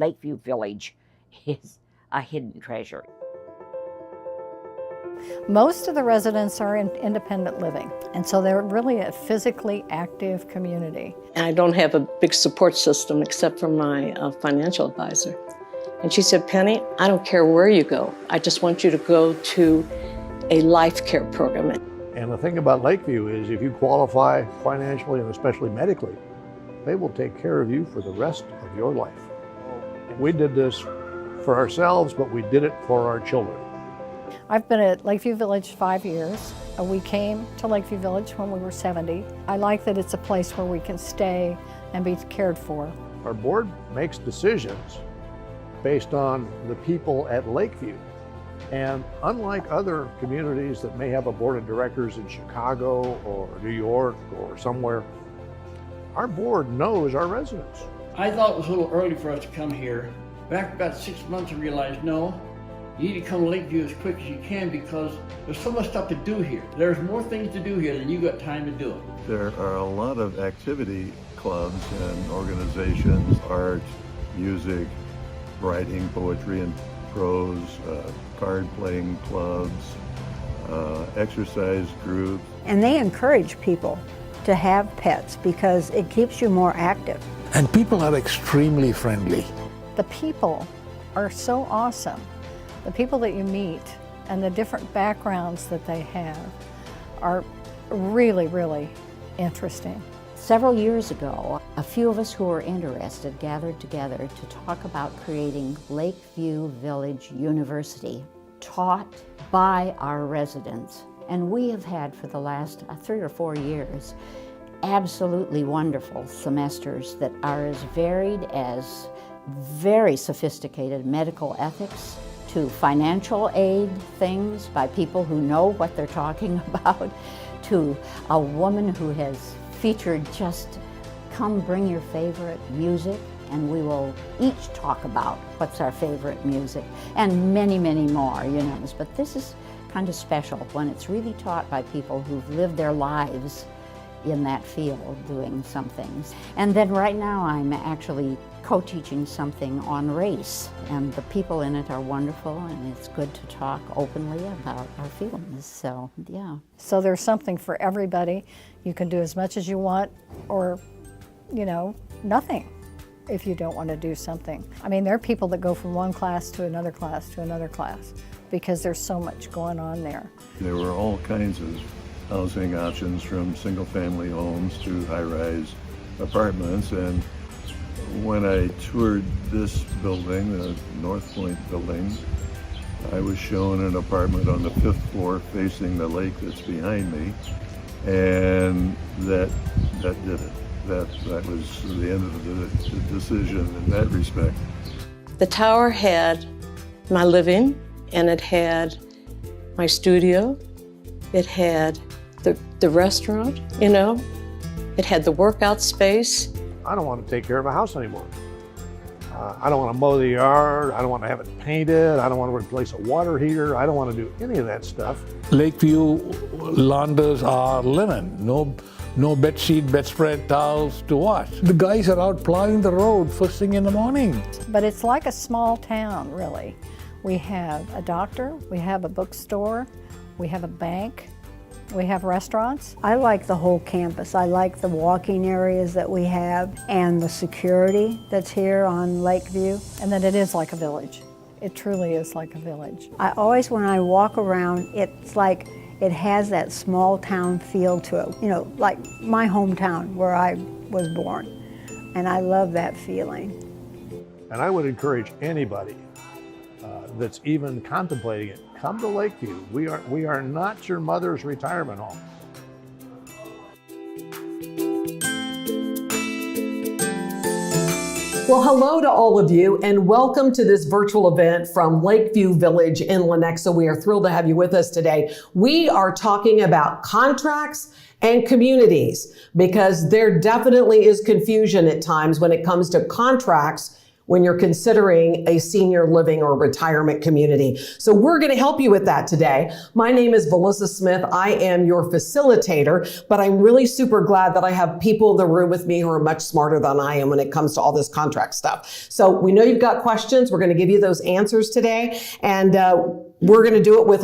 Lakeview Village is a hidden treasure. Most of the residents are in independent living, and so they're really a physically active community. And I don't have a big support system except for my financial advisor. And she said, Penny, I don't care where you go. I just want you to go to a life care program. And the thing about Lakeview is if you qualify financially and especially medically, they will take care of you for the rest of your life. We did this for ourselves, but we did it for our children. I've been at Lakeview Village 5 years. We came to Lakeview Village when we were 70. I like that it's a place where we can stay and be cared for. Our board makes decisions based on the people at Lakeview. And unlike other communities that may have a board of directors in Chicago or New York or somewhere, our board knows our residents. I thought it was a little early for us to come here. Back about 6 months, I realized, no, you need to come to Lakeview as quick as you can because there's so much stuff to do here. There's more things to do here than you got time to do it. There are a lot of activity clubs and organizations, art, music, writing, poetry and prose, card playing clubs, exercise groups. And they encourage people to have pets because it keeps you more active. And people are extremely friendly. The people are so awesome. The people that you meet and the different backgrounds that they have are really, really interesting. Several years ago, a few of us who were interested gathered together to talk about creating Lakeview Village University, taught by our residents. And we have had for the last 3 or 4 years absolutely wonderful semesters that are as varied as very sophisticated medical ethics to financial aid things by people who know what they're talking about, to a woman who has featured just come bring your favorite music and we will each talk about what's our favorite music and many, many more, you know. But this is kind of special when it's really taught by people who've lived their lives in that field doing some things. And then right now I'm actually co-teaching something on race, and the people in it are wonderful, and it's good to talk openly about our feelings, so yeah. So there's something for everybody. You can do as much as you want or, you know, nothing if you don't want to do something. I mean, there are people that go from one class to another class to another class because there's so much going on there. There were all kinds of housing options from single-family homes to high-rise apartments, and when I toured this building, the North Point building, I was shown an apartment on the 5th floor facing the lake that's behind me, and that did it. That was the end of the decision in that respect. The tower had my living, and it had my studio, it had the restaurant, you know, it had the workout space. I don't want to take care of a house anymore. I don't want to mow the yard. I don't want to have it painted. I don't want to replace a water heater. I don't want to do any of that stuff. Lakeview launders are linen. No bedsheet, bedspread, towels to wash. The guys are out plowing the road first thing in the morning. But it's like a small town, really. We have a doctor, we have a bookstore, we have a bank, we have restaurants. I like the whole campus. I like the walking areas that we have and the security that's here on Lakeview. And then it is like a village. It truly is like a village. I always, when I walk around, it's like it has that small town feel to it. You know, like my hometown where I was born. And I love that feeling. And I would encourage anybody that's even contemplating it, come to Lakeview. We are not your mother's retirement home. Well, hello to all of you and welcome to this virtual event from Lakeview Village in Lenexa. We are thrilled to have you with us today. We are talking about contracts and communities because there definitely is confusion at times when it comes to contracts when you're considering a senior living or retirement community. So we're going to help you with that today. My name is Melissa Smith. I am your facilitator, but I'm really super glad that I have people in the room with me who are much smarter than I am when it comes to all this contract stuff. So we know you've got questions. We're going to give you those answers today. And we're going to do it with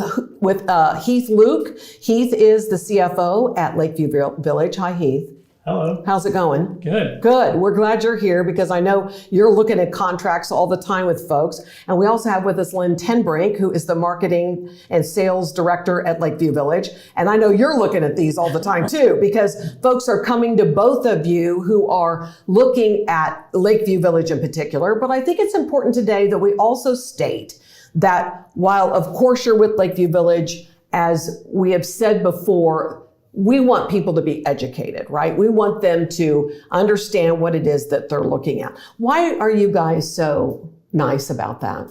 Heath Luke. Heath is the CFO at Lakeview Village. Hi, Heath. Hello. How's it going? Good. Good. We're glad you're here because I know you're looking at contracts all the time with folks. And we also have with us Lynn Tenbrink, who is the marketing and sales director at Lakeview Village. And I know you're looking at these all the time too, because folks are coming to both of you who are looking at Lakeview Village in particular. But I think it's important today that we also state that while of course you're with Lakeview Village, as we have said before, we want people to be educated, right? We want them to understand what it is that they're looking at. Why are you guys so nice about that?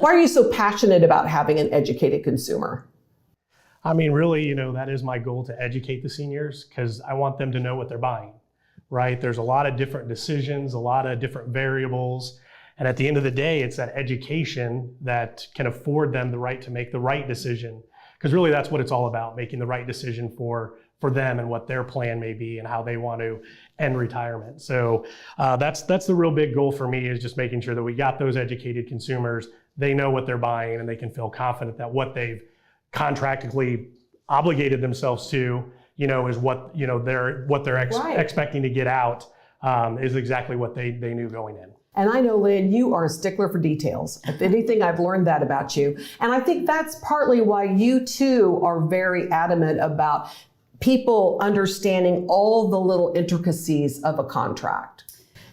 Why are you so passionate about having an educated consumer? I mean, really, that is my goal, to educate the seniors, because I want them to know what they're buying, right? There's a lot of different decisions, a lot of different variables. And at the end of the day, it's that education that can afford them the right to make the right decision. Because really that's what it's all about, making the right decision for them and what their plan may be and how they want to end retirement. So that's the real big goal for me, is just making sure that we got those educated consumers. They know what they're buying and they can feel confident that what they've contractually obligated themselves to, is what, they're expecting to get out is exactly what they knew going in. And I know, Lynn, you are a stickler for details. If anything, I've learned that about you. And I think that's partly why you too are very adamant about people understanding all the little intricacies of a contract.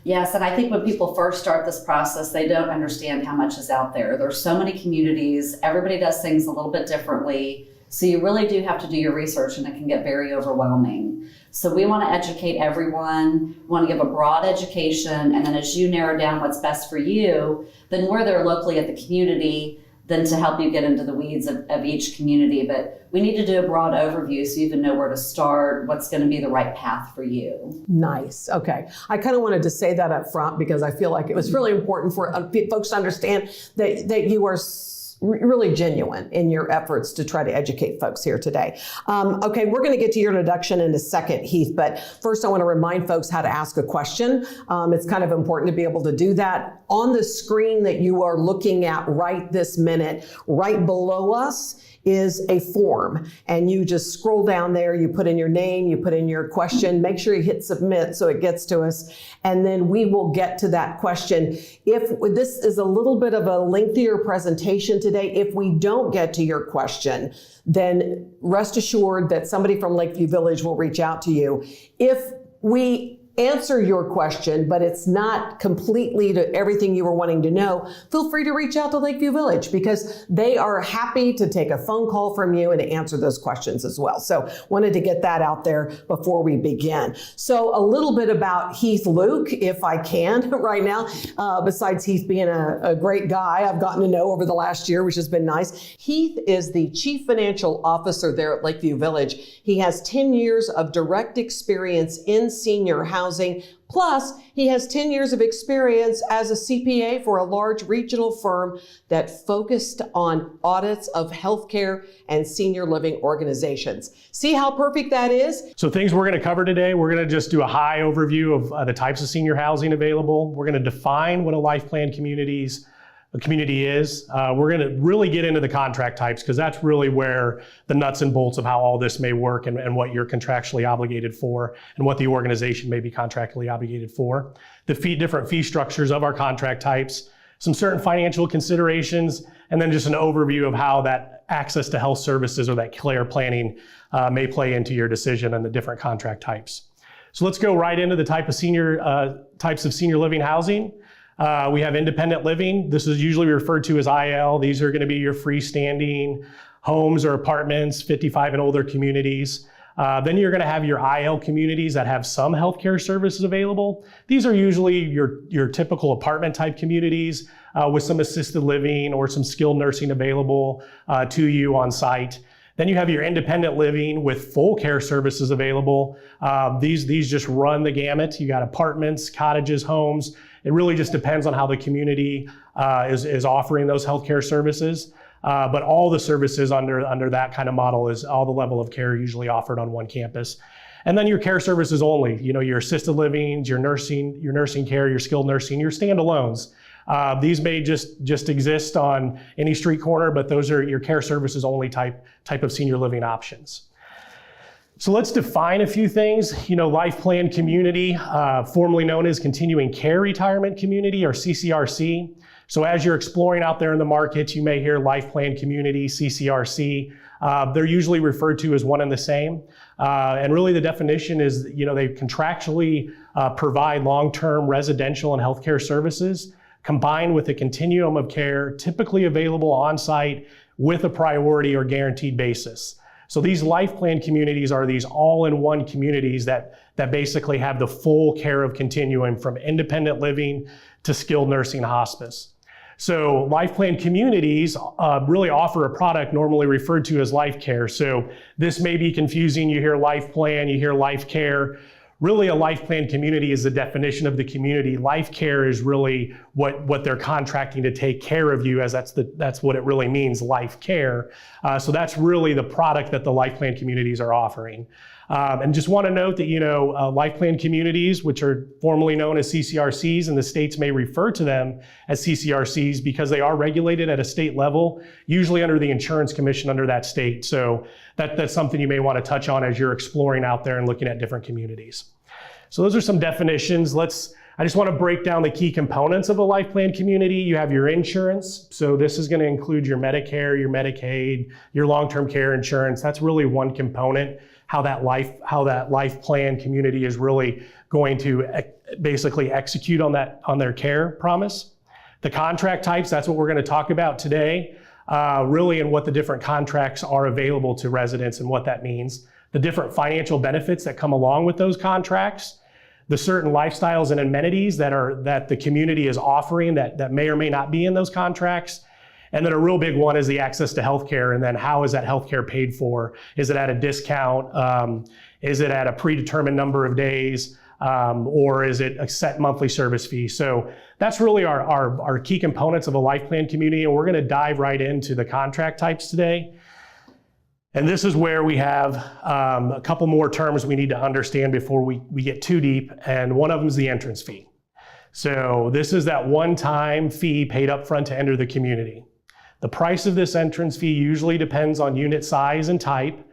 Yes, and I think when people first start this process, they don't understand how much is out there. There's so many communities, everybody does things a little bit differently. So you really do have to do your research, and it can get very overwhelming. So we want to educate everyone, we want to give a broad education, and then as you narrow down what's best for you, then we're there locally at the community then to help you get into the weeds of each community. But we need to do a broad overview so you even know where to start, what's going to be the right path for you. Nice. Okay. I kind of wanted to say that up front because I feel like it was really important for folks to understand that you are really genuine in your efforts to try to educate folks here today. Okay, we're going to get to your introduction in a second, Heath, but first I want to remind folks how to ask a question. It's kind of important to be able to do that. On the screen that you are looking at right this minute, right below us, is a form, and you just scroll down there, you put in your name, you put in your question, make sure you hit submit so it gets to us, and then we will get to that question. If this is a little bit of a lengthier presentation today, if we don't get to your question, then rest assured that somebody from Lakeview Village will reach out to you. If we answer your question, but it's not completely to everything you were wanting to know, feel free to reach out to Lakeview Village because they are happy to take a phone call from you and to answer those questions as well. So wanted to get that out there before we begin. So a little bit about Heath Luke, if I can, right now. Besides Heath being a great guy I've gotten to know over the last year, which has been nice. Heath is the Chief Financial Officer there at Lakeview Village. He has 10 years of direct experience in senior housing. Plus, he has 10 years of experience as a CPA for a large regional firm that focused on audits of healthcare and senior living organizations. See how perfect that is? So things we're going to cover today, we're going to just do a high overview of the types of senior housing available. We're going to define what a life plan community is. We're going to really get into the contract types because that's really where the nuts and bolts of how all this may work and what you're contractually obligated for and what the organization may be contractually obligated for. The different fee structures of our contract types, some certain financial considerations, and then just an overview of how that access to health services or that care planning may play into your decision and the different contract types. So let's go right into the types of senior living housing. We have independent living. This is usually referred to as IL. These are going to be your freestanding homes or apartments, 55 and older communities. Then you're going to have your IL communities that have some healthcare services available. These are usually your typical apartment type communities with some assisted living or some skilled nursing available to you on site. Then you have your independent living with full care services available. These just run the gamut. You got apartments, cottages, homes. It really just depends on how the community is offering those healthcare services. But all the services under that kind of model is all the level of care usually offered on one campus. And then your care services only, your assisted living, your nursing care, your skilled nursing, your standalones. These may just exist on any street corner, but those are your care services only type of senior living options. So let's define a few things. Life Plan Community, formerly known as Continuing Care Retirement Community, or CCRC. So as you're exploring out there in the market, you may hear Life Plan Community, CCRC. They're usually referred to as one and the same. And really the definition is, they contractually provide long-term residential and healthcare services combined with a continuum of care typically available on-site with a priority or guaranteed basis. So these life plan communities are these all-in-one communities that basically have the full care of continuum from independent living to skilled nursing hospice. So life plan communities really offer a product normally referred to as life care. So this may be confusing. You hear life plan, you hear life care. Really, a life plan community is the definition of the community. Life care is really what they're contracting to take care of you, as that's what it really means, life care. So that's really the product that the life plan communities are offering. And just want to note that, life plan communities, which are formerly known as CCRCs, and the states may refer to them as CCRCs because they are regulated at a state level, usually under the insurance commission under that state. So that's something you may want to touch on as you're exploring out there and looking at different communities. So those are some definitions. I just want to break down the key components of a life plan community. You have your insurance. So this is going to include your Medicare, your Medicaid, your long-term care insurance. That's really one component, how that life plan community is really going to basically execute on their care promise. The contract types, that's what we're going to talk about today, really, and what the different contracts are available to residents and what that means. The different financial benefits that come along with those contracts, the certain lifestyles and amenities that the community is offering that may or may not be in those contracts. And then a real big one is the access to healthcare, and then how is that healthcare paid for? Is it at a discount? Is it at a predetermined number of days? Or is it a set monthly service fee? So that's really our key components of a life plan community, and we're going to dive right into the contract types today. And this is where we have a couple more terms we need to understand before we get too deep, and one of them is the entrance fee. So this is that one-time fee paid up front to enter the community. The price of this entrance fee usually depends on unit size and type,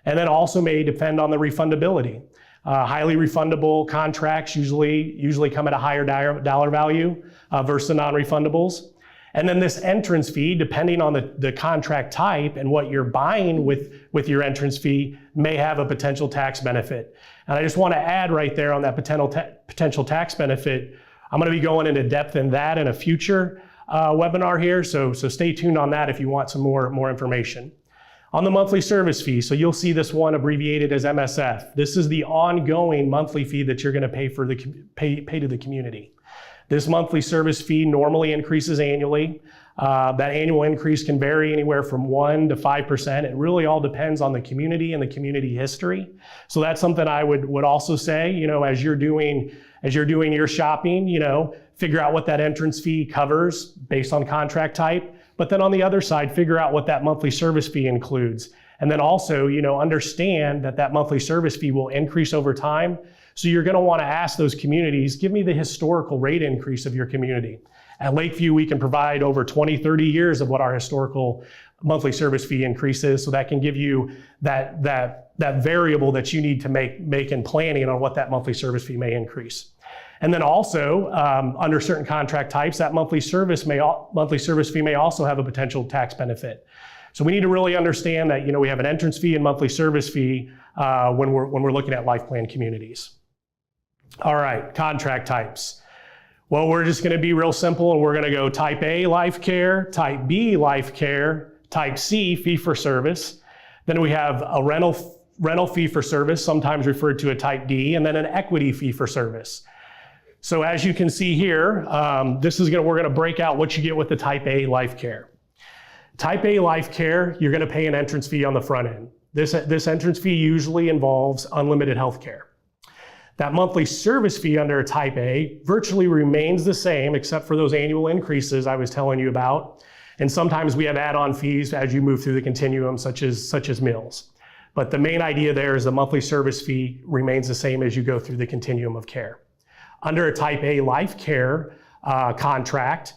and then also may depend on the refundability. Highly refundable contracts usually come at a higher dollar value versus the non-refundables. And then this entrance fee, depending on the contract type and what you're buying with your entrance fee, may have a potential tax benefit. And I just want to add right there on that potential tax benefit, I'm going to be going into depth in that in a future webinar here, so stay tuned on that if you want some more information. On the monthly service fee, so you'll see this one abbreviated as MSF. This is the ongoing monthly fee that you're going to pay to the community. This monthly service fee normally increases annually. That annual increase can vary anywhere from 1% to 5%. It really all depends on the community and the community history. So that's something I would also say, as you're doing your shopping, figure out what that entrance fee covers based on contract type. But then on the other side, figure out what that monthly service fee includes. And then also, understand that monthly service fee will increase over time. So you're going to want to ask those communities, give me the historical rate increase of your community. At Lakeview, we can provide over 20, 30 years of what our historical monthly service fee increase is. So that can give you that variable that you need to make in planning on what that monthly service fee may increase. And then also, under certain contract types, that monthly service fee may also have a potential tax benefit. So we need to really understand that we have an entrance fee and monthly service fee when we're looking at life plan communities. All right, contract types. Well, we're just going to be real simple, and we're going to go type A, life care, type B, life care, type C, fee for service. Then we have a rental fee for service, sometimes referred to as type D, and then an equity fee for service. So as you can see here, we're going to break out what you get with the type A life care. Type A life care, you're going to pay an entrance fee on the front end. This entrance fee usually involves unlimited health care. That monthly service fee under a Type A virtually remains the same except for those annual increases I was telling you about. And sometimes we have add-on fees as you move through the continuum, such as meals. But the main idea there is the monthly service fee remains the same as you go through the continuum of care. Under a Type A life care contract,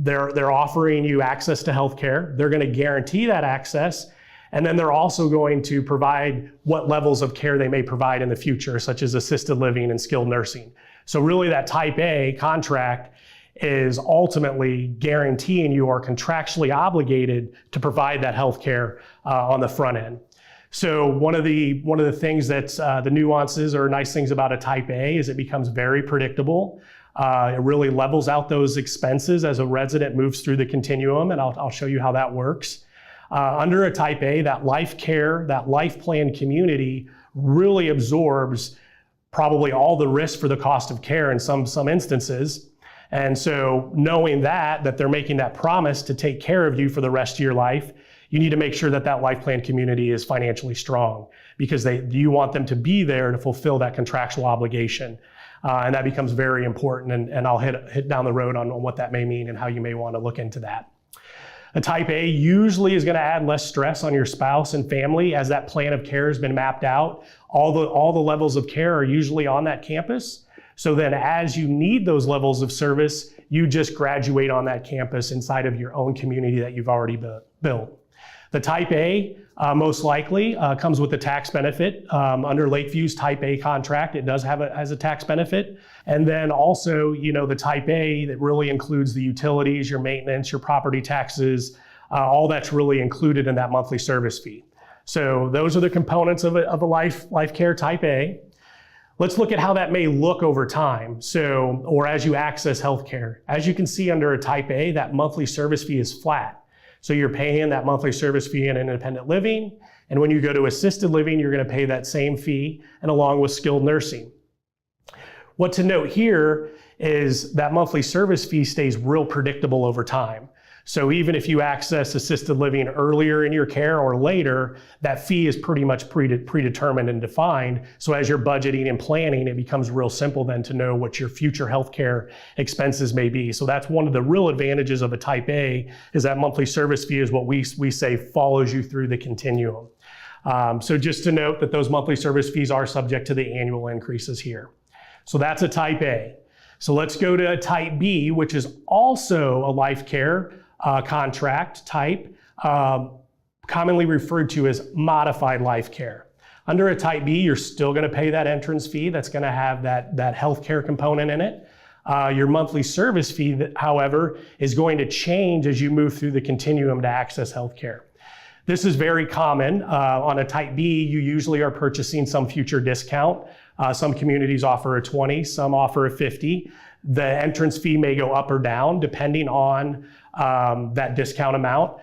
they're offering you access to health care. They're going to guarantee that access. And then they're also going to provide what levels of care they may provide in the future, such as assisted living and skilled nursing. So really that Type A contract is ultimately guaranteeing you are contractually obligated to provide that health care on the front end. So one of the things that's the nuances or nice things about a Type A is it becomes very predictable. It really levels out those expenses as a resident moves through the continuum, and I'll show you how that works. Under a Type A, that life care, that life plan community really absorbs probably all the risk for the cost of care in some instances. And so knowing that they're making that promise to take care of you for the rest of your life, you need to make sure that life plan community is financially strong because you want them to be there to fulfill that contractual obligation. And that becomes very important, and I'll hit down the road on what that may mean and how you may want to look into that. A Type A usually is going to add less stress on your spouse and family as that plan of care has been mapped out. All the levels of care are usually on that campus. So then as you need those levels of service, you just graduate on that campus inside of your own community that you've already built. The Type A most likely comes with a tax benefit. Under Lakeview's Type A contract, it does have a tax benefit. And then also, the Type A that really includes the utilities, your maintenance, your property taxes, all that's really included in that monthly service fee. So those are the components of a life care Type A. Let's look at how that may look over time. Or as you access healthcare. As you can see under a Type A, that monthly service fee is flat. So you're paying that monthly service fee in independent living. And when you go to assisted living, you're going to pay that same fee and along with skilled nursing. What to note here is that monthly service fee stays real predictable over time. So even if you access assisted living earlier in your care or later, that fee is pretty much predetermined and defined. So as you're budgeting and planning, it becomes real simple then to know what your future healthcare expenses may be. So that's one of the real advantages of a Type A is that monthly service fee is what we say follows you through the continuum. So just to note that those monthly service fees are subject to the annual increases here. So that's a Type A. So let's go to a Type B, which is also a life care contract type, commonly referred to as modified life care. Under a Type B, you're still going to pay that entrance fee that's going to have that healthcare component in it. Your monthly service fee, however, is going to change as you move through the continuum to access healthcare. This is very common. On a Type B, you usually are purchasing some future discount. Some communities offer a 20, some offer a 50. The entrance fee may go up or down depending on that discount amount.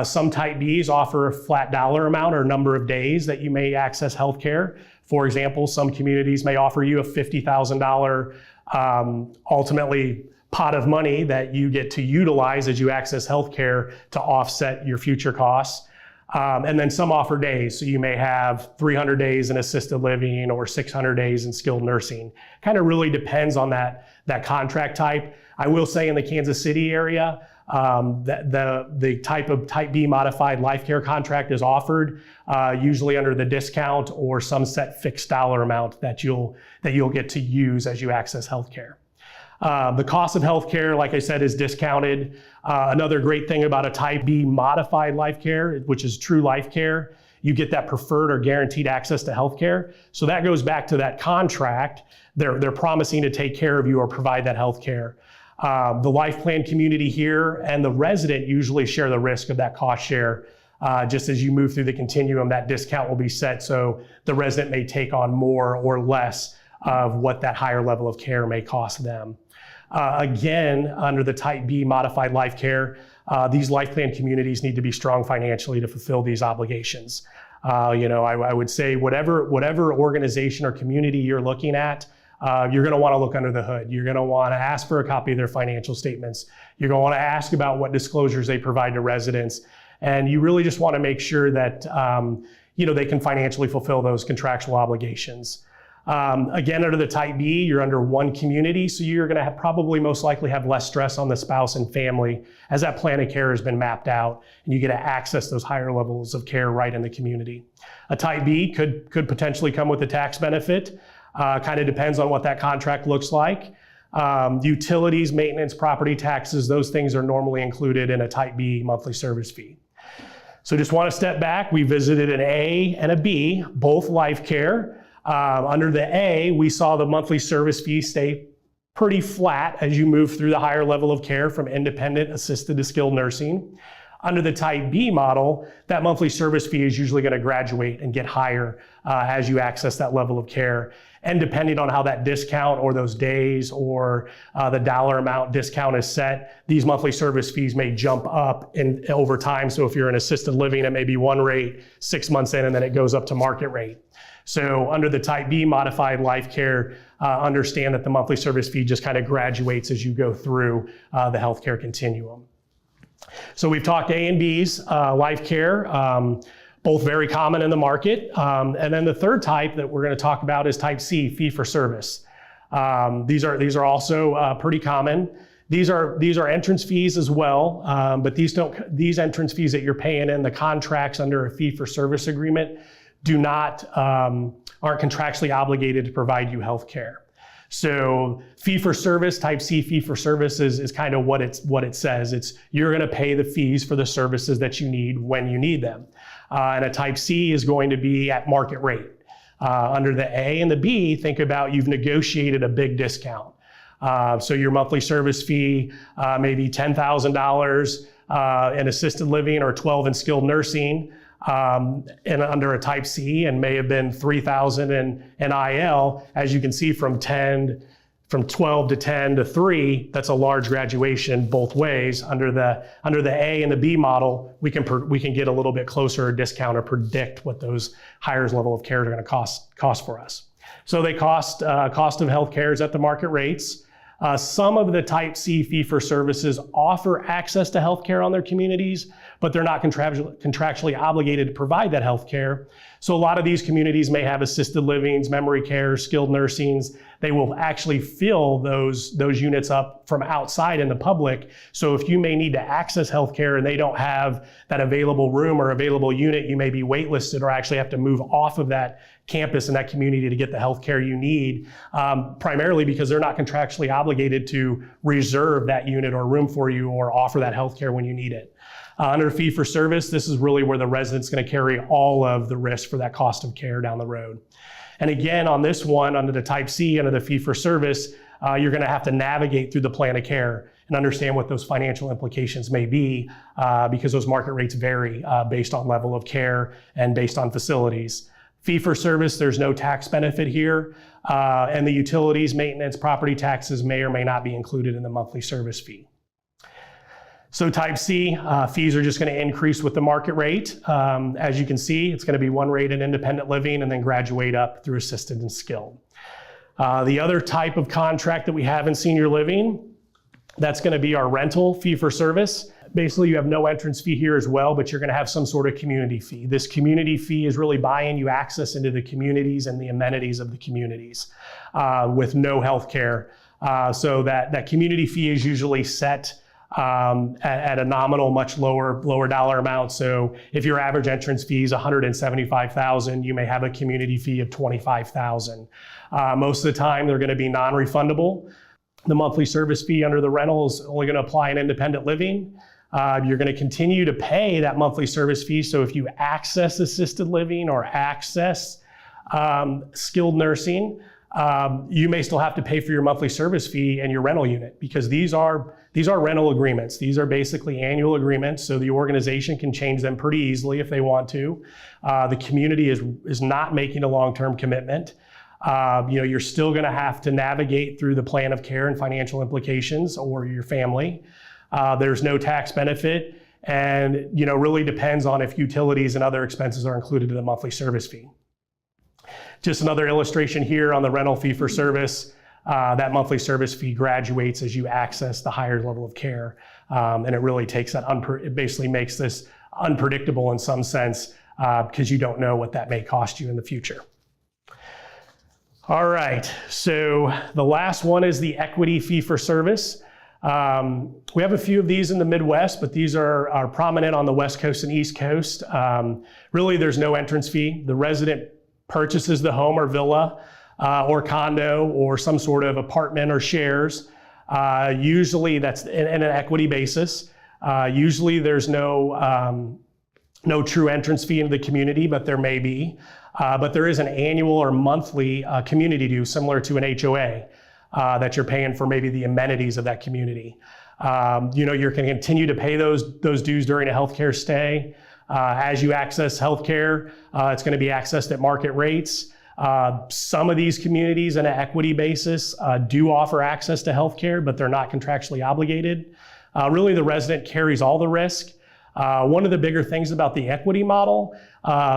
Some Type Bs offer a flat dollar amount or number of days that you may access healthcare. For example, some communities may offer you a $50,000 ultimately pot of money that you get to utilize as you access healthcare to offset your future costs. And then some offer days. So you may have 300 days in assisted living or 600 days in skilled nursing. Kind of really depends on that contract type. I will say in the Kansas City area, the type of Type B modified life care contract is offered usually under the discount or some set fixed dollar amount that you'll get to use as you access healthcare. The cost of healthcare, like I said, is discounted. Another great thing about a Type B modified life care, which is true life care, you get that preferred or guaranteed access to healthcare. So that goes back to that contract. They're promising to take care of you or provide that healthcare. The life plan community here and the resident usually share the risk of that cost share. Just as you move through the continuum, that discount will be set so the resident may take on more or less of what that higher level of care may cost them. Again, under the Type B modified life care, these life plan communities need to be strong financially to fulfill these obligations. I would say whatever organization or community you're looking at, you're going to want to look under the hood. You're going to want to ask for a copy of their financial statements. You're going to want to ask about what disclosures they provide to residents. And you really just want to make sure that they can financially fulfill those contractual obligations. Again, under the Type B, you're under one community, so you're going to probably most likely have less stress on the spouse and family as that plan of care has been mapped out, and you get to access those higher levels of care right in the community. A Type B could potentially come with a tax benefit. Kind of depends on what that contract looks like. Utilities, maintenance, property taxes, those things are normally included in a Type B monthly service fee. So just want to step back. We visited an A and a B, both life care. Under the A, we saw the monthly service fee stay pretty flat as you move through the higher level of care from independent, assisted to skilled nursing. Under the Type B model, that monthly service fee is usually going to graduate and get higher as you access that level of care. And depending on how that discount or those days or the dollar amount discount is set, these monthly service fees may jump up over time. So if you're in assisted living, it may be one rate 6 months in, and then it goes up to market rate. So under the Type B modified life care, understand that the monthly service fee just kind of graduates as you go through the healthcare continuum. So we've talked A and B's, life care, both very common in the market. And then the third type that we're going to talk about is Type C, fee for service. These are also pretty common. These are entrance fees as well, but these entrance fees that you're paying in the contracts under a fee for service agreement aren't contractually obligated to provide you health care. So fee for service, Type C fee for service is kind of what it says. It's you're going to pay the fees for the services that you need when you need them. And a Type C is going to be at market rate. Under the A and the B, think about you've negotiated a big discount. So your monthly service fee may be $10,000 in assisted living or $12,000 in skilled nursing. And under a Type C, and may have been $3,000 in IL. As you can see, from 12 to 10 to 3, that's a large graduation both ways. Under the A and the B model, we can get a little bit closer or discount or predict what those higher level of care are going to cost for us. So they cost of health care is at the market rates. Some of the Type C fee for services offer access to health care on their communities, but they're not contractually obligated to provide that health care. So a lot of these communities may have assisted livings, memory care, skilled nursings. They will actually fill those units up from outside in the public. So if you may need to access health care and they don't have that available room or available unit, you may be waitlisted or actually have to move off of that campus and that community to get the health care you need, primarily because they're not contractually obligated to reserve that unit or room for you or offer that health care when you need it. Under fee for service, this is really where the resident's going to carry all of the risk for that cost of care down the road. And again, on this one, under the Type C, under the fee for service, you're going to have to navigate through the plan of care and understand what those financial implications may be because those market rates vary based on level of care and based on facilities. Fee for service, there's no tax benefit here, and the utilities, maintenance, property taxes may or may not be included in the monthly service fee. So Type C, fees are just going to increase with the market rate. As you can see, it's going to be one rate in independent living and then graduate up through assisted and skilled. The other type of contract that we have in senior living, that's going to be our rental fee for service. Basically, you have no entrance fee here as well, but you're going to have some sort of community fee. This community fee is really buying you access into the communities and the amenities of the communities with no health care. So that community fee is usually set at a nominal, much lower dollar amount. So if your average entrance fee is $175,000, you may have a community fee of $25,000. Most of the time, they're going to be non-refundable. The monthly service fee under the rental is only going to apply in independent living. You're going to continue to pay that monthly service fee. So if you access assisted living or access skilled nursing, you may still have to pay for your monthly service fee and your rental unit because these are rental agreements. These are basically annual agreements, so the organization can change them pretty easily if they want to. The community is not making a long-term commitment. You're still going to have to navigate through the plan of care and financial implications or your family. There's no tax benefit, and really depends on if utilities and other expenses are included in the monthly service fee. Just another illustration here on the rental fee for service. That monthly service fee graduates as you access the higher level of care. And it really takes that, it basically makes this unpredictable in some sense because you don't know what that may cost you in the future. All right, so the last one is the equity fee for service. We have a few of these in the Midwest, but these are prominent on the West Coast and East Coast. Really, there's no entrance fee. The resident purchases the home or villa or condo or some sort of apartment or shares. Usually that's in an equity basis. Usually there's no true entrance fee into the community, but there may be. But there is an annual or monthly community due similar to an HOA that you're paying for maybe the amenities of that community. You're going to continue to pay those dues during a healthcare stay. As you access healthcare, it's going to be accessed at market rates. Some of these communities on an equity basis do offer access to healthcare, but they're not contractually obligated. Really, the resident carries all the risk. One of the bigger things about the equity model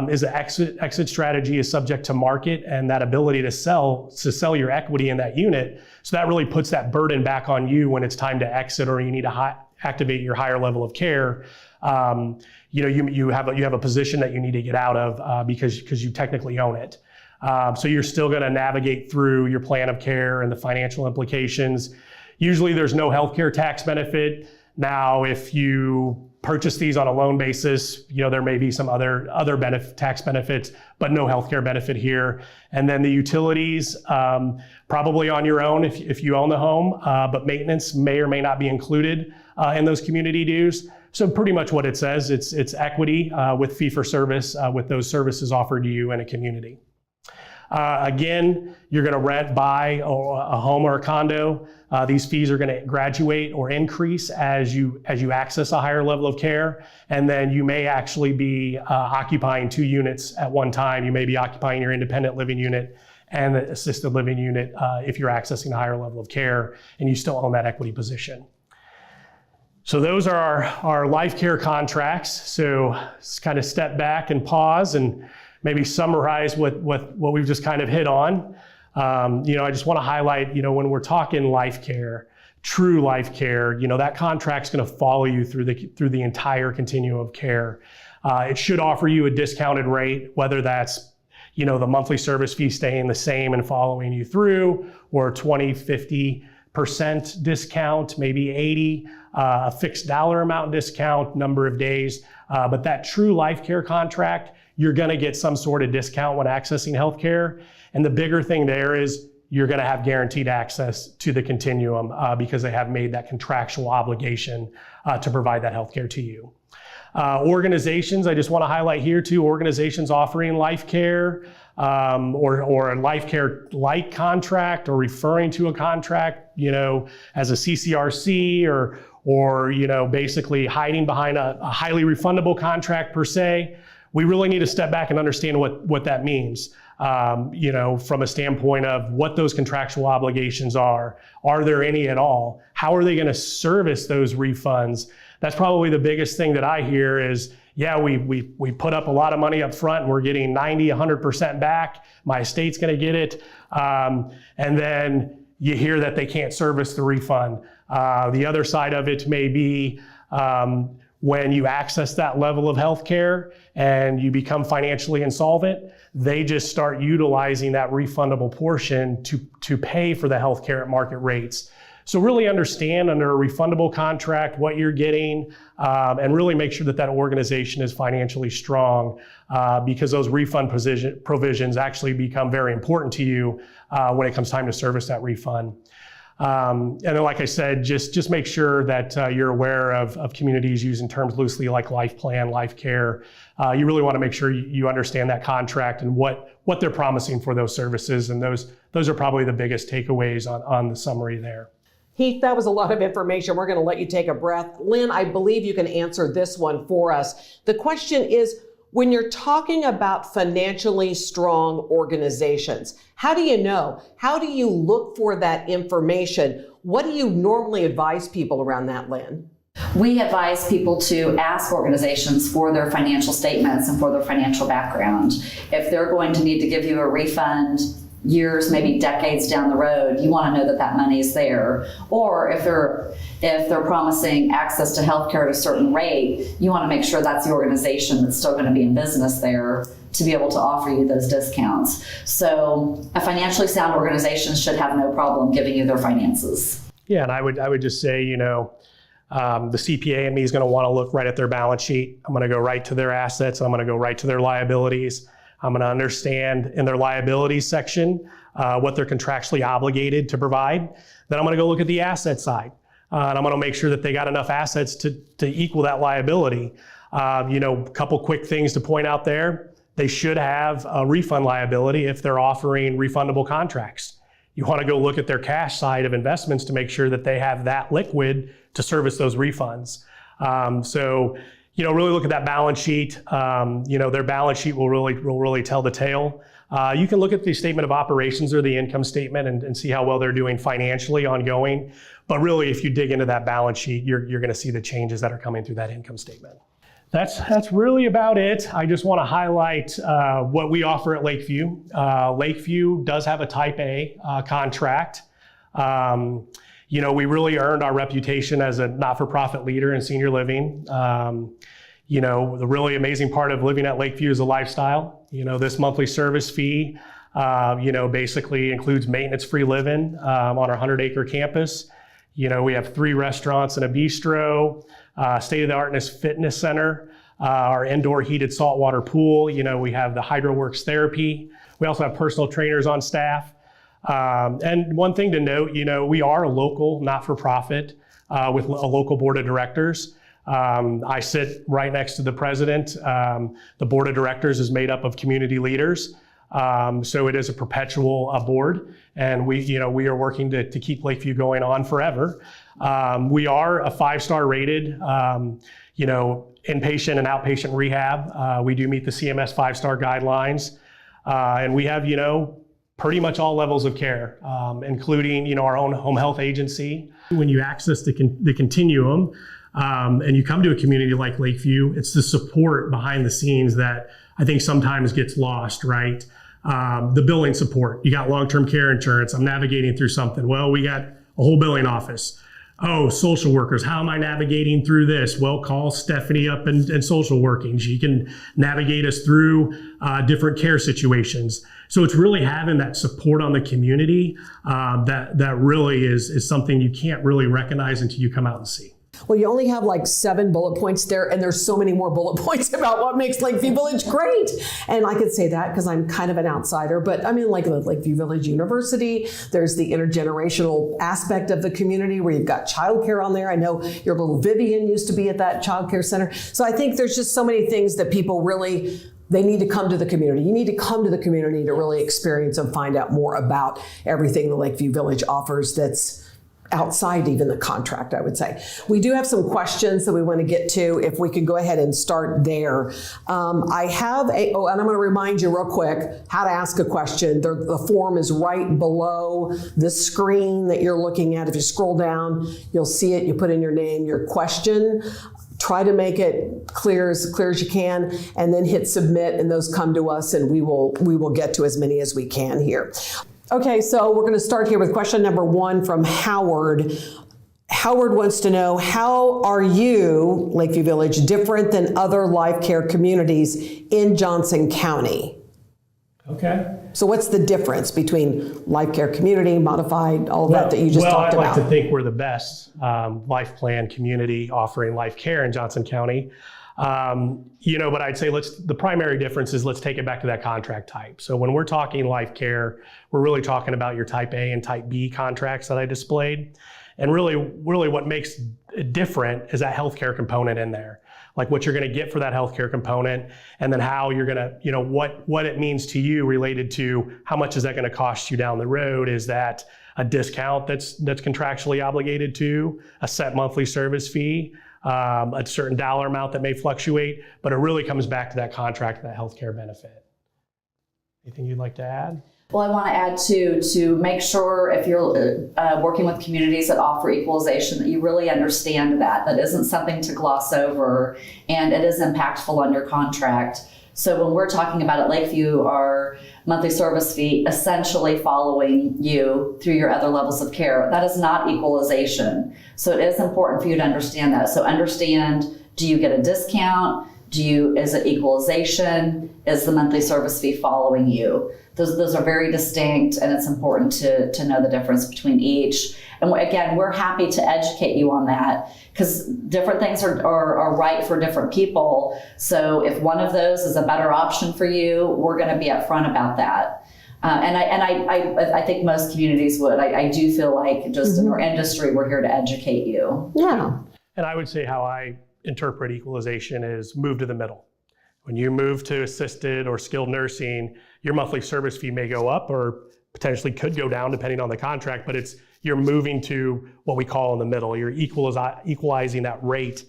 is the exit strategy is subject to market and that ability to sell your equity in that unit. So that really puts that burden back on you when it's time to exit or you need to activate your higher level of care. You have a position that you need to get out of because you technically own it. So you're still going to navigate through your plan of care and the financial implications. Usually there's no healthcare tax benefit. Now, if you purchase these on a loan basis, there may be some other tax benefits, but no healthcare benefit here. And then the utilities, probably on your own if you own the home, but maintenance may or may not be included in those community dues. So pretty much what it says, it's equity with fee for service with those services offered to you in a community. Again, you're going to rent, buy a home or a condo. These fees are going to graduate or increase as you access a higher level of care. And then you may actually be occupying 2 units at one time. You may be occupying your independent living unit and the assisted living unit if you're accessing a higher level of care and you still own that equity position. So those are our life care contracts. So let's kind of step back and pause and maybe summarize what we've just kind of hit on. I just want to highlight, when we're talking life care, true life care, that contract's going to follow you through the entire continuum of care. It should offer you a discounted rate, whether that's, the monthly service fee staying the same and following you through, or 20, 50% discount, maybe 80, a fixed dollar amount discount, number of days. But that true life care contract, you're going to get some sort of discount when accessing healthcare. And the bigger thing there is you're going to have guaranteed access to the continuum because they have made that contractual obligation to provide that healthcare to you. Organizations, I just want to highlight here too, organizations offering life care or a life care like contract or referring to a contract, as a CCRC or basically hiding behind a highly refundable contract per se. We really need to step back and understand what that means, from a standpoint of what those contractual obligations are. Are there any at all? How are they going to service those refunds? That's probably the biggest thing that I hear is, we put up a lot of money up front and we're getting 90, 100% back. My estate's going to get it. And then you hear that they can't service the refund. The other side of it may be, when you access that level of healthcare and you become financially insolvent, they just start utilizing that refundable portion to pay for the healthcare at market rates. So really understand under a refundable contract what you're getting and really make sure that organization is financially strong because those refund provisions actually become very important to you when it comes time to service that refund. And then, like I said, just make sure that you're aware of communities using terms loosely like life plan, life care. You really want to make sure you understand that contract and what they're promising for those services. And those are probably the biggest takeaways on the summary there. Heath, that was a lot of information. We're going to let you take a breath. Lynn, I believe you can answer this one for us. The question is, when you're talking about financially strong organizations, how do you know? How do you look for that information? What do you normally advise people around that, Lynn? We advise people to ask organizations for their financial statements and for their financial background. If they're going to need to give you a refund years, maybe decades down the road, you want to know that that money is there. Or if they're promising access to healthcare at a certain rate, you want to make sure that's the organization that's still going to be in business there to be able to offer you those discounts. So a financially sound organization should have no problem giving you their finances. Yeah, and I would just say, the CPA in me is going to want to look right at their balance sheet. I'm going to go right to their assets. I'm going to go right to their liabilities. I'm going to understand in their liabilities section what they're contractually obligated to provide. Then I'm going to go look at the asset side. And I'm going to make sure that they got enough assets to equal that liability. A couple quick things to point out there. They should have a refund liability if they're offering refundable contracts. You want to go look at their cash side of investments to make sure that they have that liquid to service those refunds. Really look at that balance sheet. Their balance sheet will really tell the tale. You can look at the statement of operations or the income statement and see how well they're doing financially ongoing. But really, if you dig into that balance sheet, you're going to see the changes that are coming through that income statement. That's really about it. I just want to highlight what we offer at Lakeview. Lakeview does have a Type A contract. We really earned our reputation as a not-for-profit leader in senior living. The really amazing part of living at Lakeview is a lifestyle. This monthly service fee, basically includes maintenance-free living on our 100-acre campus. We have 3 restaurants and a bistro, state-of-the-art fitness center, our indoor heated saltwater pool. We have the HydroWorks therapy. We also have personal trainers on staff. And one thing to note, we are a local not-for-profit with a local board of directors. I sit right next to the president. The board of directors is made up of community leaders. So it is a perpetual board, and we are working to keep Lakeview going on forever. We are a 5-star rated, inpatient and outpatient rehab. We do meet the CMS 5-star guidelines, and we have, pretty much all levels of care, including, our own home health agency. When you access the continuum, and you come to a community like Lakeview, it's the support behind the scenes that I think sometimes gets lost, right? The billing support. You got long-term care insurance. I'm navigating through something. Well, we got a whole billing office. Oh, social workers. How am I navigating through this? Well, call Stephanie up in social working. She can navigate us through different care situations. So it's really having that support on the community that really is something you can't really recognize until you come out and see. Well, you only have like 7 bullet points there, and there's so many more bullet points about what makes Lakeview Village great. And I could say that because I'm kind of an outsider, but I mean, like Lakeview Village University, there's the intergenerational aspect of the community where you've got childcare on there. I know your little Vivian used to be at that childcare center. So I think there's just so many things that people really, they need to come to the community. You need to come to the community to really experience and find out more about everything the Lakeview Village offers that's outside even the contract, I would say. We do have some questions that we want to get to. If we could go ahead and start there. I have and I'm going to remind you real quick how to ask a question. The form is right below the screen that you're looking at. If you scroll down, you'll see it. You put in your name, your question. Try to make it clear as you can, and then hit submit, and those come to us, and we will get to as many as we can here. Okay, so we're going to start here with question number 1 from Howard. Howard wants to know, how are you, Lakeview Village, different than other life care communities in Johnson County? Okay. So what's the difference between life care community, modified, all of that you just talked about? Well, I like to think we're the best life plan community offering life care in Johnson County. But I'd say the primary difference is let's take it back to that contract type. So when we're talking life care, we're really talking about your Type A and Type B contracts that I displayed. And really what makes it different is that healthcare component in there. Like what you're going to get for that healthcare component, and then how you're going to, what it means to you related to how much is that going to cost you down the road. Is that a discount that's contractually obligated to, a set monthly service fee, a certain dollar amount that may fluctuate, but it really comes back to that contract, that healthcare benefit. Anything you'd like to add? Well, I want to add to make sure if you're working with communities that offer equalization, that you really understand that isn't something to gloss over, and it is impactful on your contract. So when we're talking about at Lakeview, our monthly service fee essentially following you through your other levels of care, that is not equalization. So it is important for you to understand that. So understand, do you get a discount? Is it equalization? Is the monthly service fee following you? Those are very distinct, and it's important to know the difference between each. And again, we're happy to educate you on that, because different things are right for different people. So if one of those is a better option for you, we're going to be upfront about that. And I think most communities would. I do feel like just in our industry, we're here to educate you. Yeah. And I would say how I interpret equalization is move to the middle. When you move to assisted or skilled nursing, your monthly service fee may go up or potentially could go down depending on the contract, but you're moving to what we call in the middle. You're equalizing that rate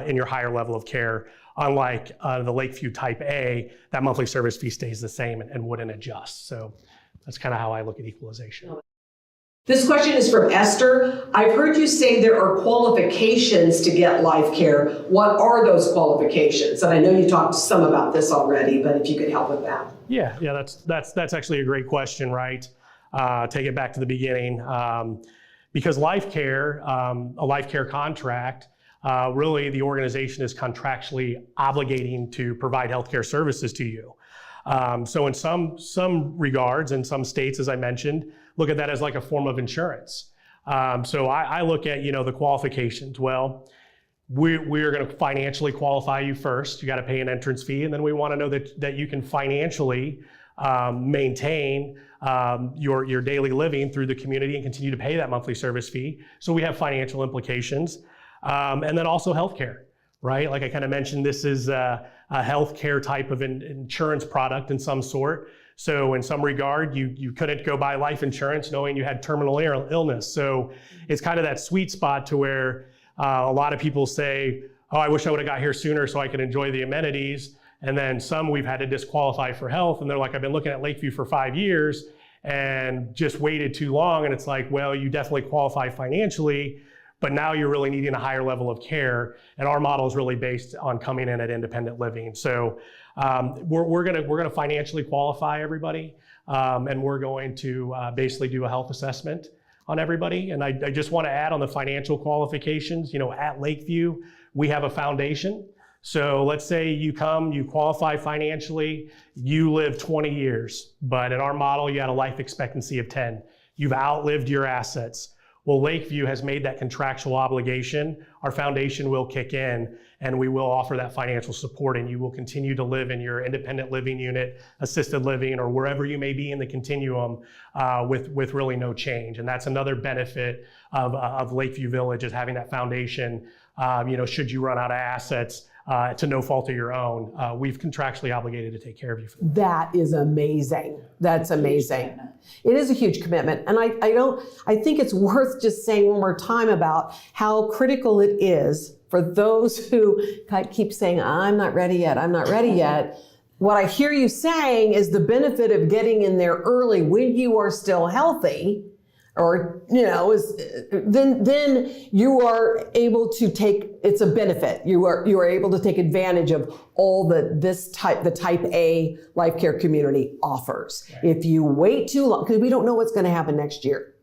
in your higher level of care. Unlike the Lakeview Type A, that monthly service fee stays the same and wouldn't adjust. So that's kind of how I look at equalization. This question is from Esther. I've heard you say there are qualifications to get life care. What are those qualifications? And I know you talked some about this already, but if you could help with that. Yeah, that's actually a great question, right? Take it back to the beginning. Because life care, a life care contract, really the organization is contractually obligating to provide healthcare services to you. So in some regards, in some states, as I mentioned, look at that as like a form of insurance. So I look at, the qualifications. Well, we're going to financially qualify you first. You got to pay an entrance fee, and then we want to know that you can financially maintain your daily living through the community and continue to pay that monthly service fee. So we have financial implications, and then also healthcare, right? Like I kind of mentioned, this is a healthcare type of insurance product in some sort. So in some regard, you couldn't go buy life insurance knowing you had terminal illness. So it's kind of that sweet spot to where a lot of people say, oh, I wish I would have got here sooner so I could enjoy the amenities. And then some we've had to disqualify for health. And they're like, I've been looking at Lakeview for 5 years and just waited too long. And it's like, well, you definitely qualify financially, but now you're really needing a higher level of care. And our model is really based on coming in at independent living. So we're gonna financially qualify everybody, and we're going to basically do a health assessment on everybody. And I just want to add on the financial qualifications. At Lakeview, we have a foundation. So let's say you come, you qualify financially, you live 20 years, but in our model, you had a life expectancy of 10. You've outlived your assets. Well, Lakeview has made that contractual obligation. Our foundation will kick in and we will offer that financial support, and you will continue to live in your independent living unit, assisted living, or wherever you may be in the continuum with really no change. And that's another benefit of Lakeview Village, is having that foundation. Should you run out of assets, to no fault of your own, we've contractually obligated to take care of you. That is amazing. That's amazing. It is a huge commitment. And I think it's worth just saying one more time about how critical it is for those who keep saying, I'm not ready yet, I'm not ready yet. What I hear you saying is the benefit of getting in there early when you are still healthy, or then you are able to take, it's a benefit. You are able to take advantage of all the type A life care community offers. Right. If you wait too long, because we don't know what's going to happen next year.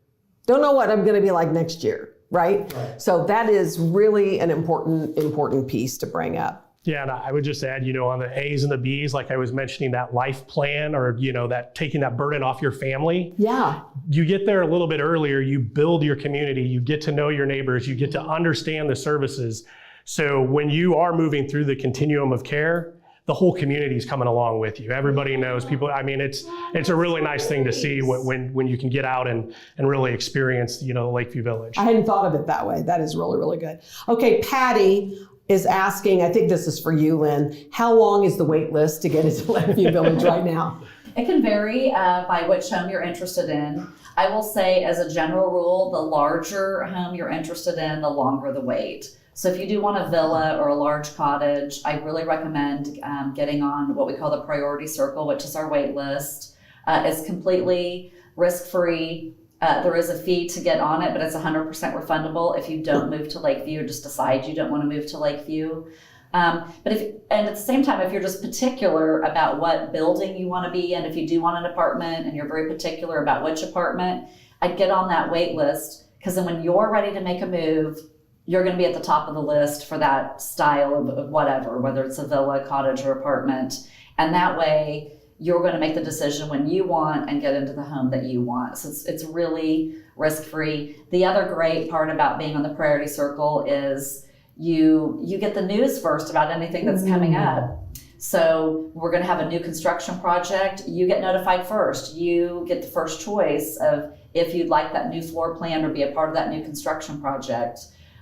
Don't know what I'm going to be like next year, right? So that is really an important piece to bring up. Yeah, and I would just add, on the A's and the B's, like I was mentioning, that life plan, or, that taking that burden off your family. Yeah. You get there a little bit earlier, you build your community, you get to know your neighbors, you get to understand the services. So when you are moving through the continuum of care, the whole community is coming along with you. Everybody knows people. I mean, it's a really nice thing to see when you can get out and really experience, Lakeview Village. I hadn't thought of it that way. That is really, really good. Okay, Patty is asking, I think this is for you, Lynn, how long is the wait list to get into Lakeview Village right now? It can vary by which home you're interested in. I will say, as a general rule, the larger home you're interested in, the longer the wait. So if you do want a villa or a large cottage, I really recommend getting on what we call the priority circle, which is our wait list. It's completely risk-free. There is a fee to get on it, but it's 100% refundable if you don't move to Lakeview or just decide you don't want to move to Lakeview. And at the same time, if you're just particular about what building you want to be in, if you do want an apartment and you're very particular about which apartment, I'd get on that wait list, because then when you're ready to make a move, you're going to be at the top of the list for that style of whatever, whether it's a villa, cottage, or apartment. And that way, you're going to make the decision when you want and get into the home that you want. So it's really risk-free. The other great part about being on the priority circle is you get the news first about anything that's coming up. So we're going to have a new construction project. You get notified first. You get the first choice of if you'd like that new floor plan or be a part of that new construction project.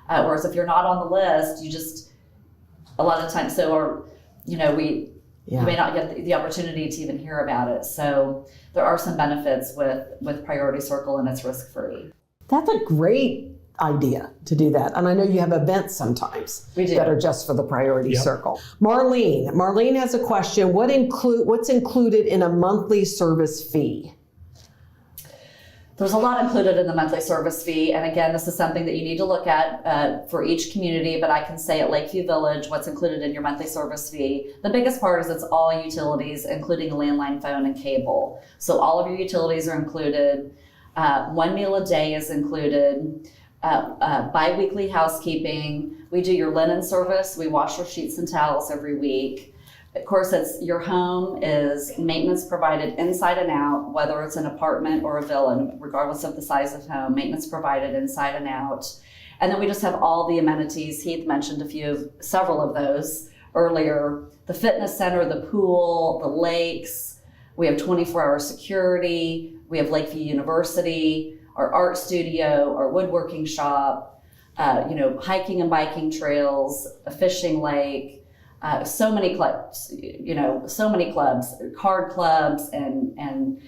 Whereas if you're not on the list, you just, a lot of times, you may not get the opportunity to even hear about it. So there are some benefits with Priority Circle, and it's risk-free. That's a great idea to do that. And I know you have events sometimes that are just for the Priority Circle. Marlene has a question. What's included in a monthly service fee? There's a lot included in the monthly service fee. And again, this is something that you need to look at for each community, but I can say at Lakeview Village, what's included in your monthly service fee. The biggest part is it's all utilities, including a landline phone and cable. So all of your utilities are included. 1 meal a day is included. Bi-weekly housekeeping. We do your linen service. We wash your sheets and towels every week. Of course, your home is maintenance provided inside and out, whether it's an apartment or a villa, regardless of the size of home, maintenance provided inside and out. And then we just have all the amenities. Heath mentioned several of those earlier. The fitness center, the pool, the lakes. We have 24-hour security. We have Lakeview University, our art studio, our woodworking shop, hiking and biking trails, a fishing lake. So many clubs, card clubs and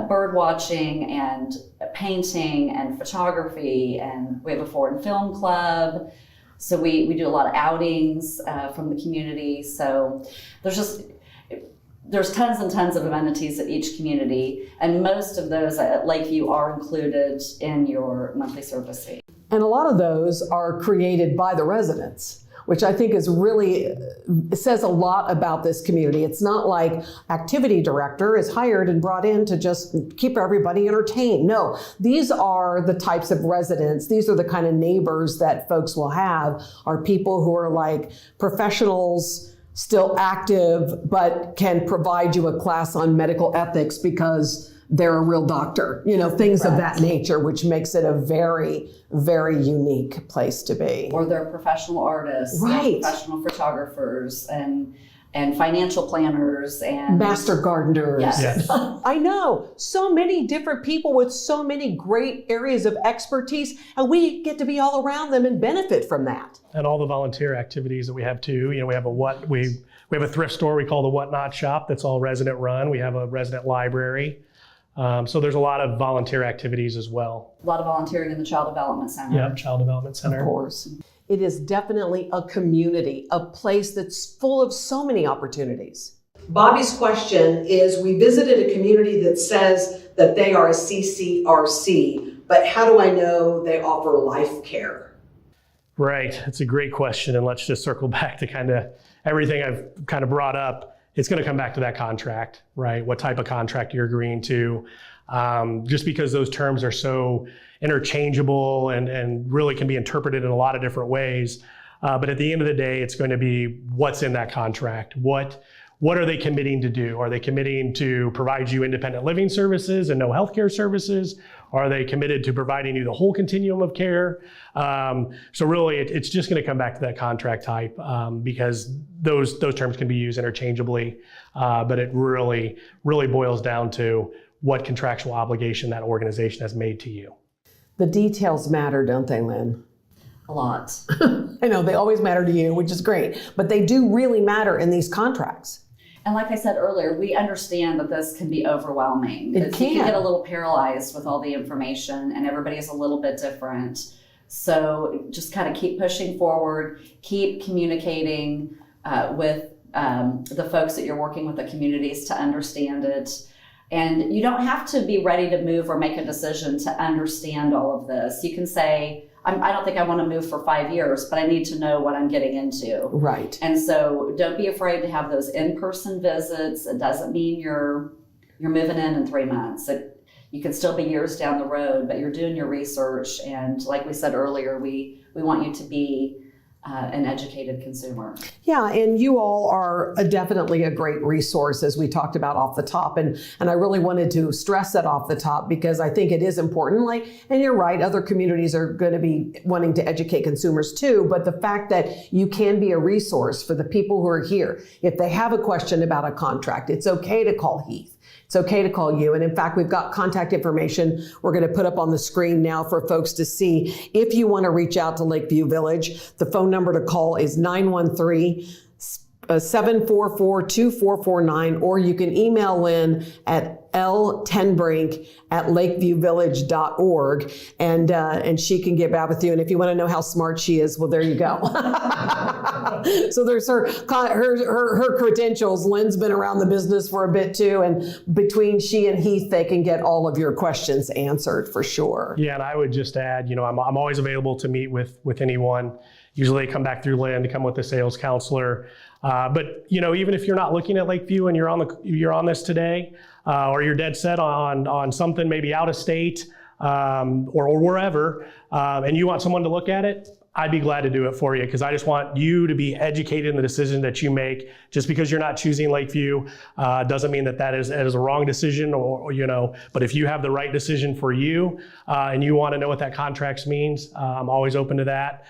bird watching and painting and photography, and we have a foreign film club. So we do a lot of outings from the community. So there's tons and tons of amenities at each community, and most of those at Lakeview are included in your monthly service fee. And a lot of those are created by the residents, which I think says a lot about this community. It's not like activity director is hired and brought in to just keep everybody entertained. No, these are the types of residents. These are the kind of neighbors that folks will have, are people who are like professionals, still active, but can provide you a class on medical ethics because they're a real doctor, things of that nature, which makes it a very, very unique place to be. Or they're professional artists, right? Professional photographers and financial planners and master gardeners. Yes. I know so many different people with so many great areas of expertise, and we get to be all around them and benefit from that. And all the volunteer activities that we have too. We have we have a thrift store we call the Whatnot Shop that's all resident run. We have a resident library. So there's a lot of volunteer activities as well. A lot of volunteering in the Child Development Center. Yeah, Child Development Center. Of course. It is definitely a community, a place that's full of so many opportunities. Bobby's question is, we visited a community that says that they are a CCRC, but how do I know they offer life care? Right, that's a great question. And let's just circle back to kind of everything I've kind of brought up. It's going to come back to that contract, right? What type of contract you're agreeing to. Just because those terms are so interchangeable and really can be interpreted in a lot of different ways. But at the end of the day, it's going to be what's in that contract. What are they committing to do? Are they committing to provide you independent living services and no healthcare services? Are they committed to providing you the whole continuum of care? So really, it's just going to come back to that contract type because those terms can be used interchangeably. But it really boils down to what contractual obligation that organization has made to you. The details matter, don't they, Lynn? A lot. I know, they always matter to you, which is great, but they do really matter in these contracts. And like I said earlier, we understand that this can be overwhelming. It can. You can get a little paralyzed with all the information, and everybody is a little bit different. So just kind of keep pushing forward, keep communicating with the folks that you're working with, the communities, to understand it. And you don't have to be ready to move or make a decision to understand all of this. You can say, I don't think I want to move for 5 years, but I need to know what I'm getting into. Right. And so don't be afraid to have those in-person visits. It doesn't mean you're moving in 3 months. You could still be years down the road, but you're doing your research. And like we said earlier, we want you to be an educated consumer. Yeah, and you all are definitely a great resource, as we talked about off the top. And I really wanted to stress that off the top because I think it is important. And you're right, other communities are going to be wanting to educate consumers too. But the fact that you can be a resource for the people who are here, if they have a question about a contract, it's okay to call Heath. It's okay to call you. And in fact, we've got contact information we're going to put up on the screen now for folks to see. If you want to reach out to Lakeview Village, the phone number to call is 913-744-2449, or you can email Lynn at ltenbrink@lakeviewvillage.org, and she can get back with you. And if you want to know how smart she is, well, there you go. So there's her credentials. Lynn's been around the business for a bit too, and between she and Heath, they can get all of your questions answered for sure. Yeah, and I would just add, I'm always available to meet with anyone. Usually they come back through Lynn to come with a sales counselor. But even if you're not looking at Lakeview and you're on this today, or you're dead set on something maybe out of state or wherever, and you want someone to look at it, I'd be glad to do it for you, because I just want you to be educated in the decision that you make. Just because you're not choosing Lakeview doesn't mean that is a wrong decision, but if you have the right decision for you and you want to know what that contract means, I'm always open to that.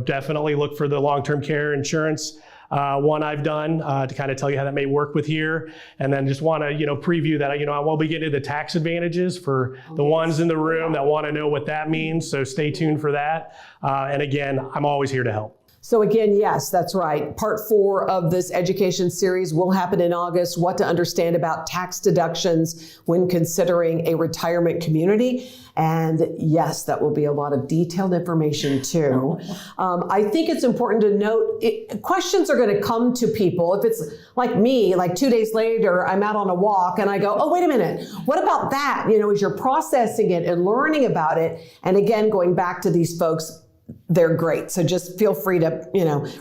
Definitely look for the long-term care insurance one I've done to kind of tell you how that may work with here. And then just want to, preview that, I will be getting to the tax advantages for the ones in the room that want to know what that means. So stay tuned for that. And again, I'm always here to help. So again, yes, that's right. Part 4 of this education series will happen in August. What to understand about tax deductions when considering a retirement community. And yes, that will be a lot of detailed information too. I think it's important to note, questions are going to come to people. If it's like me, like 2 days later, I'm out on a walk and I go, oh, wait a minute, what about that? As you're processing it and learning about it. And again, going back to these folks, they're great. So just feel free to,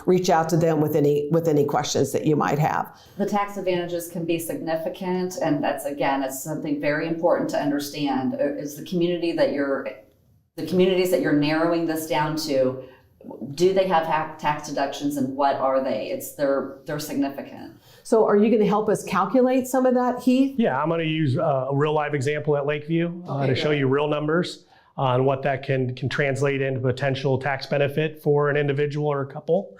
reach out to them with any questions that you might have. The tax advantages can be significant, and it's something very important to understand. Is the communities that you're narrowing this down to, do they have tax deductions, and what are they? They're significant. So are you going to help us calculate some of that, Heath? Yeah, I'm going to use a real live example at Lakeview to show you real numbers on what that can translate into potential tax benefit for an individual or a couple.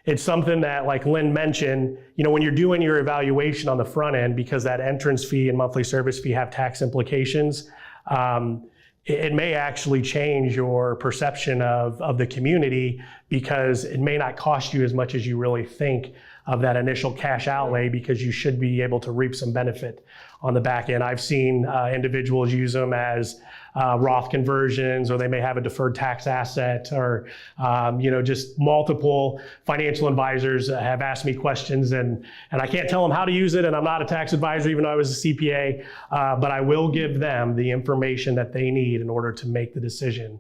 It's something that, like Lynn mentioned, when you're doing your evaluation on the front end, because that entrance fee and monthly service fee have tax implications, it may actually change your perception of the community, because it may not cost you as much as you really think of that initial cash outlay, because you should be able to reap some benefit on the back end. I've seen individuals use them as Roth conversions, or they may have a deferred tax asset, or just multiple financial advisors have asked me questions, and I can't tell them how to use it, and I'm not a tax advisor even though I was a CPA, but I will give them the information that they need in order to make the decision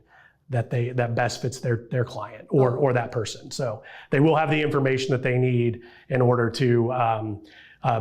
that best fits their client or that person. So they will have the information that they need in order to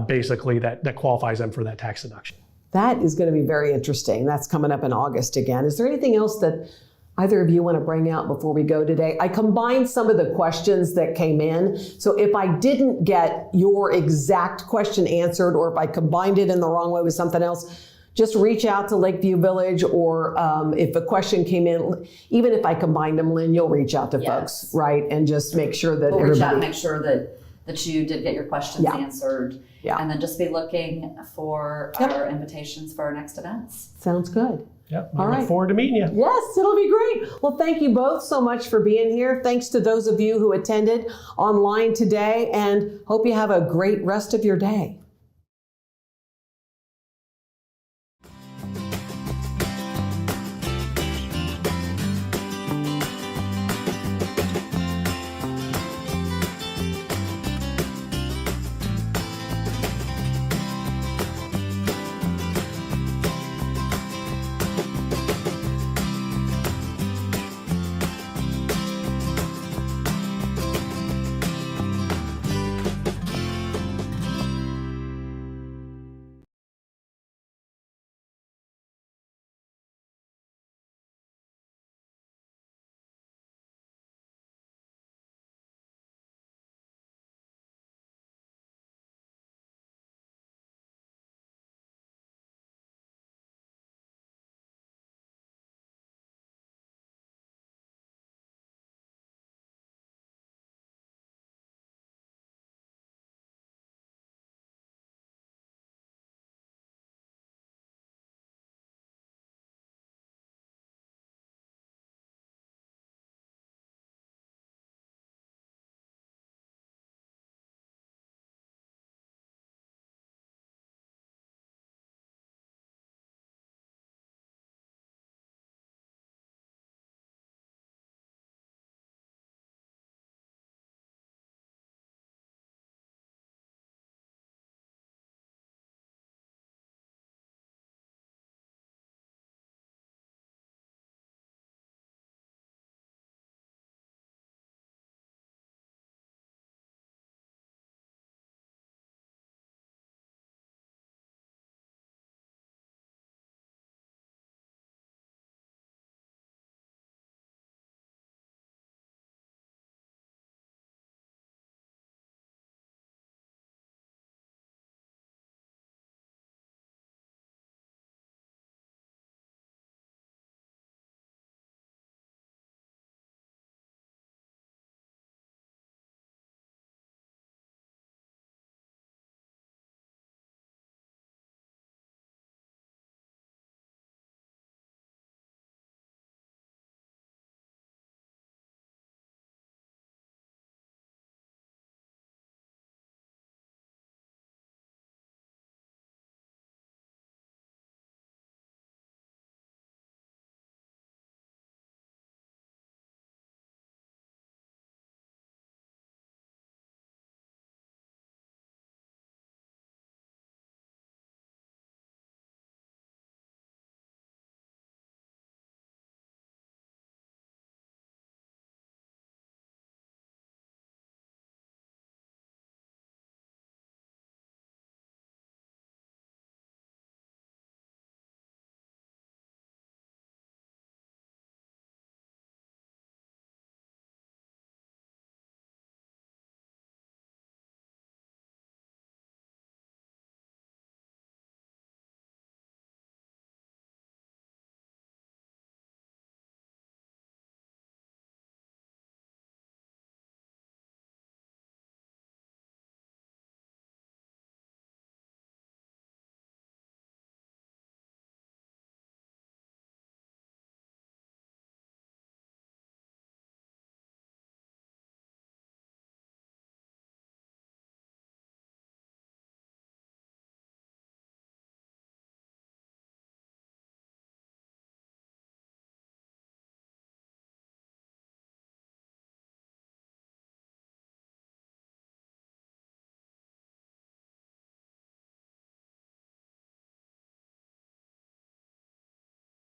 basically that qualifies them for that tax deduction. That is going to be very interesting. That's coming up in August again. Is there anything else that either of you want to bring out before we go today? I combined some of the questions that came in. So if I didn't get your exact question answered, or if I combined it in the wrong way with something else, just reach out to Lakeview Village, or if a question came in, even if I combined them, Lynn, you'll reach out to folks, right? And just make sure that we'll reach out and make sure that you did get your questions answered. Yeah. And then just be looking for our invitations for our next events. Sounds good. Yep. I look forward to meeting you. Yes, it'll be great. Well, thank you both so much for being here. Thanks to those of you who attended online today, and hope you have a great rest of your day.